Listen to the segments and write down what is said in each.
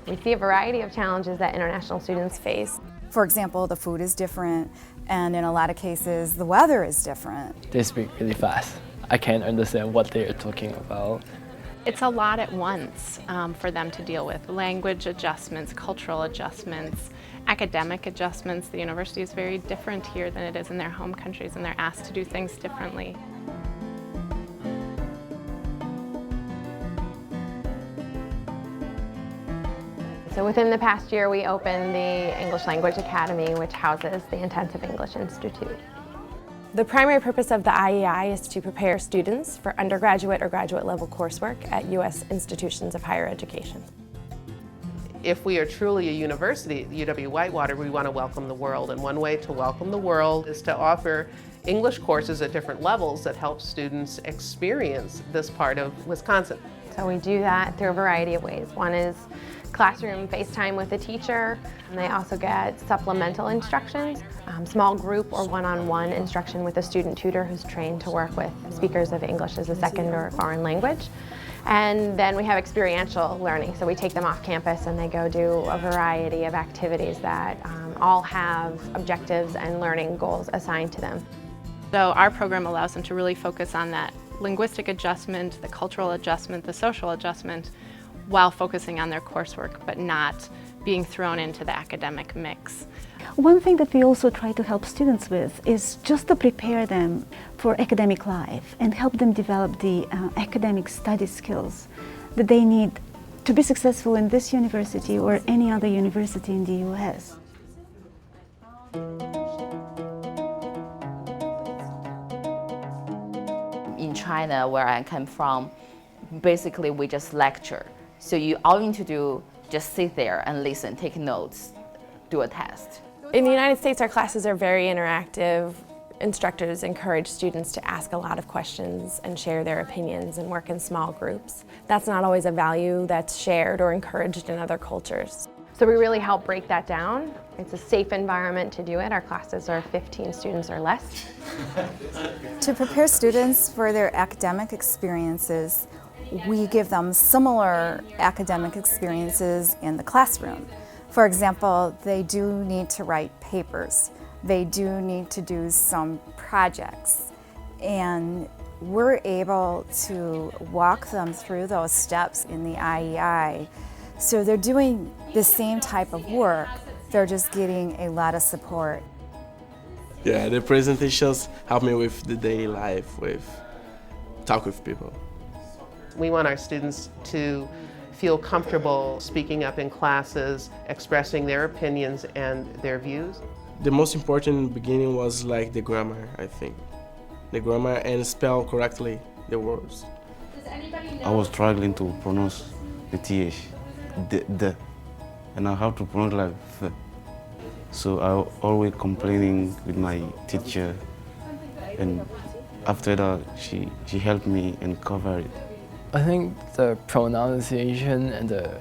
We see a variety of challenges that international students face. For example, the food is different, and in a lot of cases, the weather is different. They speak really fast. I can't understand what they're talking about. It's a lot at once for them to deal with. Language adjustments, cultural adjustments, academic adjustments. The university is very different here than it is in their home countries, and they're asked to do things differently. So within the past year, we opened the English Language Academy, which houses the Intensive English Institute. The primary purpose of the IEI is to prepare students for undergraduate or graduate level coursework at U.S. institutions of higher education. If we are truly a university at UW-Whitewater, we want to welcome the world. And one way to welcome the world is to offer English courses at different levels that help students experience this part of Wisconsin. So we do that through a variety of ways. One is classroom FaceTime with a teacher, and they also get supplemental instructions, small group or one-on-one instruction with a student tutor who's trained to work with speakers of English as a second or foreign language. And then we have experiential learning, so we take them off campus and they go do a variety of activities that all have objectives and learning goals assigned to them. So our program allows them to really focus on that linguistic adjustment, the cultural adjustment, the social adjustment, while focusing on their coursework, but not being thrown into the academic mix. One thing that we also try to help students with is just to prepare them for academic life and help them develop the academic study skills that they need to be successful in this university or any other university in the US. In China, where I come from, basically we just lecture. So all you need to do, just sit there and listen, take notes, do a test. In the United States, our classes are very interactive. Instructors encourage students to ask a lot of questions and share their opinions and work in small groups. That's not always a value that's shared or encouraged in other cultures. So we really help break that down. It's a safe environment to do it. Our classes are 15 students or less. To prepare students for their academic experiences, we give them similar academic experiences in the classroom. For example, they do need to write papers. They do need to do some projects. And we're able to walk them through those steps in the IEI. So they're doing the same type of work, they're just getting a lot of support. Yeah, the presentations help me with the daily life, with talk with people. We want our students to feel comfortable speaking up in classes, expressing their opinions and their views. The most important in the beginning was like the grammar, I think. The grammar and spell correctly the words. I was struggling to pronounce the TH, the, and I have to pronounce like the. So I was always complaining with my teacher, and after that she helped me and covered it. I think the pronunciation and the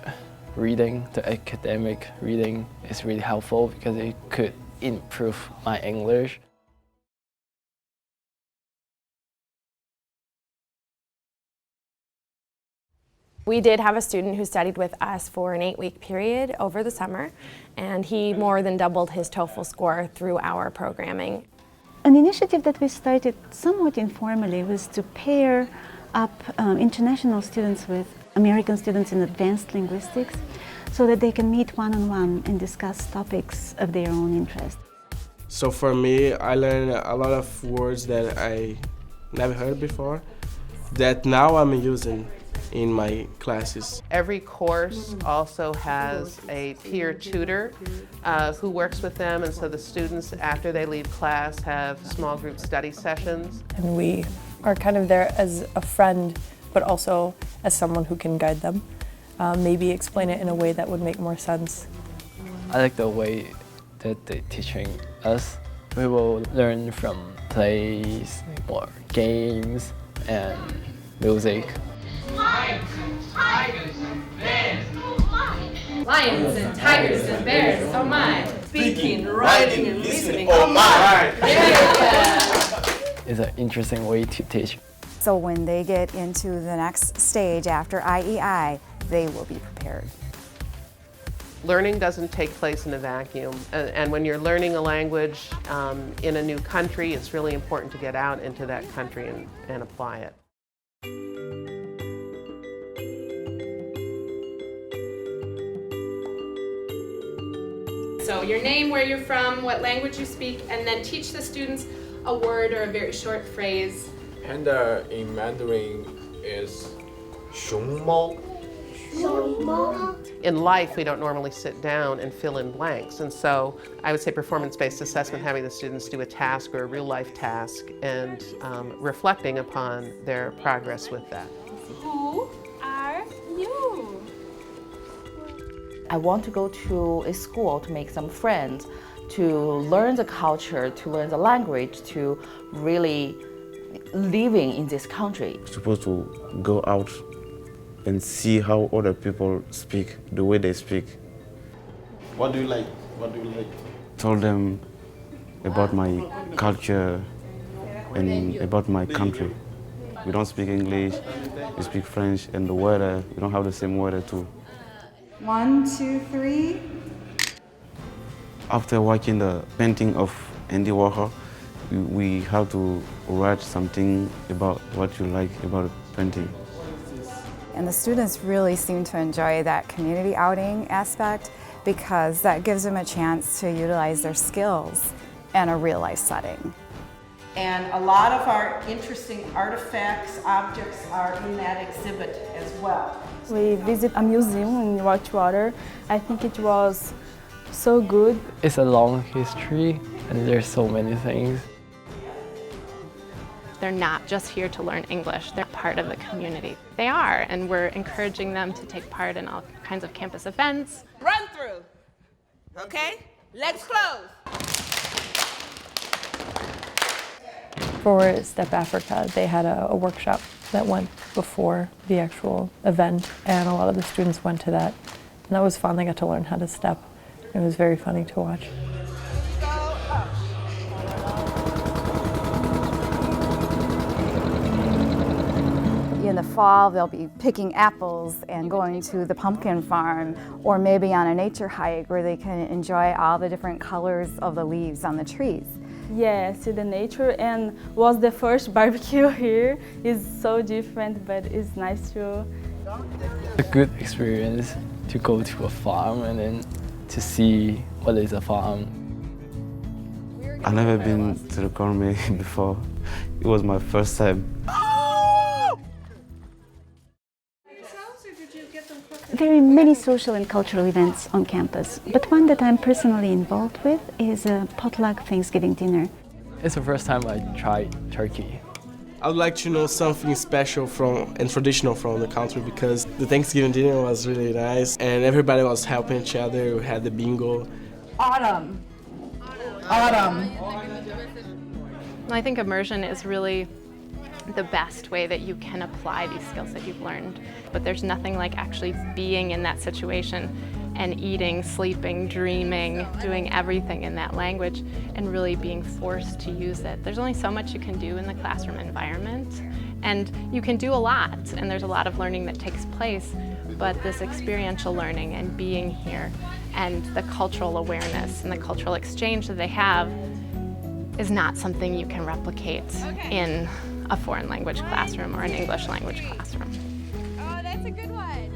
reading, the academic reading is really helpful because it could improve my English. We did have a student who studied with us for an 8-week period over the summer, and he more than doubled his TOEFL score through our programming. An initiative that we started somewhat informally was to pair up international students with American students in advanced linguistics so that they can meet one-on-one and discuss topics of their own interest. So for me, I learned a lot of words that I never heard before that now I'm using in my classes. Every course also has a peer tutor who works with them, and so the students, after they leave class, have small group study sessions. And we are kind of there as a friend, but also as someone who can guide them. Maybe explain it in a way that would make more sense. I like the way that they're teaching us. We will learn from plays or games and music. Lions and tigers and bears, oh my! Lions and tigers and bears, oh my! Speaking, writing, and listening, oh my! Yeah! It's an interesting way to teach. So when they get into the next stage after IEI, they will be prepared. Learning doesn't take place in a vacuum, and when you're learning a language in a new country, it's really important to get out into that country and apply it. So your name, where you're from, what language you speak, and then teach the students a word or a very short phrase. Panda in Mandarin is 熊猫. In life, we don't normally sit down and fill in blanks, and so I would say performance-based assessment, having the students do a task or a real-life task and reflecting upon their progress with that. Who are you? I want to go to a school to make some friends, to learn the culture, to learn the language, to really living in this country. You're supposed to go out and see how other people speak, the way they speak. What do you like? What do you like? Told them about my culture and about my country. We don't speak English, we speak French, and the weather, we don't have the same weather too. 1, 2, 3. After watching the painting of Andy Warhol, we have to write something about what you like about the painting. And the students really seem to enjoy that community outing aspect because that gives them a chance to utilize their skills in a real-life setting. And a lot of our interesting artifacts, objects are in that exhibit as well. We visit a museum in Whitewater. I think it was so good. It's a long history and there's so many things. They're not just here to learn English, they're part of the community. They are, and we're encouraging them to take part in all kinds of campus events. Run through. Okay? Legs closed. For Step Africa, they had a workshop that went before the actual event, and a lot of the students went to that. And that was fun. They got to learn how to step. It was very funny to watch. In the fall, they'll be picking apples and going to the pumpkin farm, or maybe on a nature hike where they can enjoy all the different colors of the leaves on the trees. Yeah, see the nature, and was the first barbecue here. It's so different, but it's nice too. A good experience to go to a farm and then to see what is a farm. I've never been to the gourmet before. It was my first time. There are many social and cultural events on campus, but one that I'm personally involved with is a potluck Thanksgiving dinner. It's the first time I tried turkey. I would like to know something special and traditional from the country because the Thanksgiving dinner was really nice and everybody was helping each other. We had the bingo. Autumn. Autumn. I think immersion is really the best way that you can apply these skills that you've learned. But there's nothing like actually being in that situation and eating, sleeping, dreaming, doing everything in that language and really being forced to use it. There's only so much you can do in the classroom environment, and you can do a lot, and there's a lot of learning that takes place, but this experiential learning and being here and the cultural awareness and the cultural exchange that they have is not something you can replicate in a foreign language classroom or an English language classroom. Oh, that's a good one.